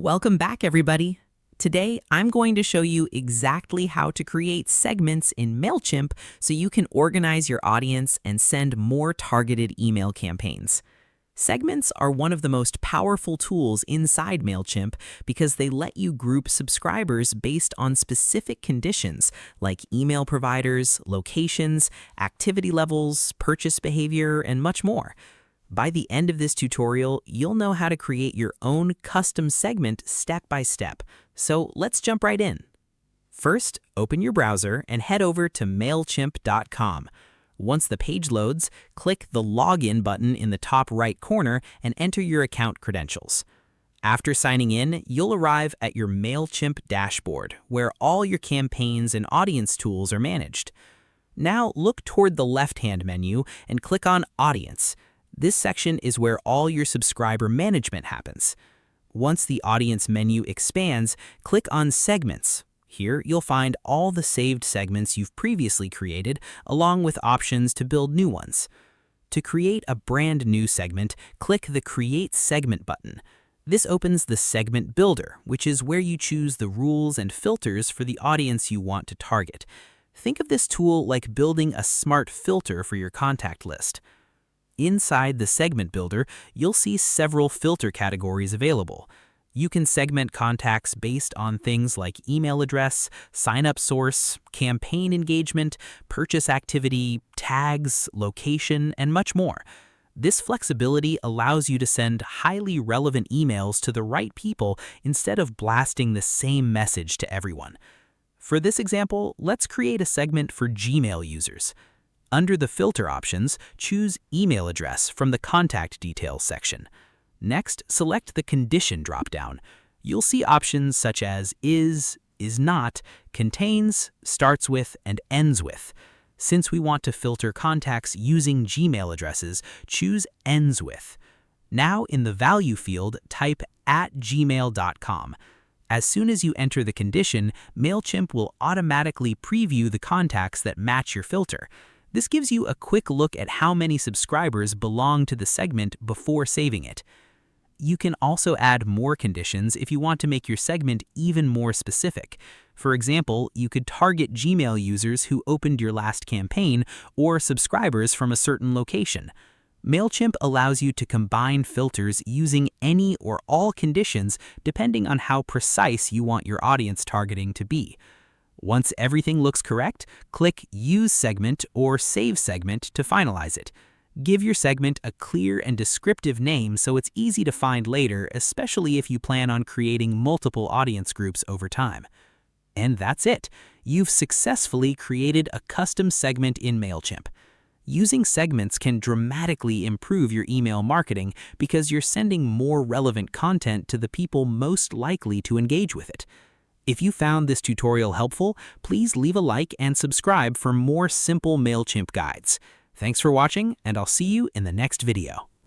Welcome back, everybody. Today, I'm going to show you exactly how to create segments in Mailchimp so you can organize your audience and send more targeted email campaigns. Segments are one of the most powerful tools inside Mailchimp because they let you group subscribers based on specific conditions like email providers, locations, activity levels, purchase behavior, and much more. By the end of this tutorial, you'll know how to create your own custom segment step by step. So let's jump right in. First, open your browser and head over to Mailchimp.com. Once the page loads, click the Login button in the top right corner and enter your account credentials. After signing in, you'll arrive at your Mailchimp dashboard, where all your campaigns and audience tools are managed. Now look toward the left-hand menu and click on Audience. This section is where all your subscriber management happens. Once the audience menu expands, click on Segments. Here, you'll find all the saved segments you've previously created, along with options to build new ones. To create a brand new segment, click the Create Segment button. This opens the Segment Builder, which is where you choose the rules and filters for the audience you want to target. Think of this tool like building a smart filter for your contact list. Inside the Segment Builder, you'll see several filter categories available. You can segment contacts based on things like email address, sign-up source, campaign engagement, purchase activity, tags, location, and much more. This flexibility allows you to send highly relevant emails to the right people instead of blasting the same message to everyone. For this example, let's create a segment for Gmail users. Under the filter options, choose Email Address from the Contact Details section. Next, select the Condition dropdown. You'll see options such as is not, contains, starts with, and ends with. Since we want to filter contacts using Gmail addresses, choose ends with. Now in the Value field, type @gmail.com. As soon as you enter the condition, Mailchimp will automatically preview the contacts that match your filter. This gives you a quick look at how many subscribers belong to the segment before saving it. You can also add more conditions if you want to make your segment even more specific. For example, you could target Gmail users who opened your last campaign or subscribers from a certain location. Mailchimp allows you to combine filters using any or all conditions depending on how precise you want your audience targeting to be. Once everything looks correct, click Use Segment or Save Segment to finalize it. Give your segment a clear and descriptive name so it's easy to find later, especially if you plan on creating multiple audience groups over time. And that's it. You've successfully created a custom segment in Mailchimp. Using segments can dramatically improve your email marketing because you're sending more relevant content to the people most likely to engage with it. If you found this tutorial helpful, please leave a like and subscribe for more simple Mailchimp guides. Thanks for watching, and I'll see you in the next video.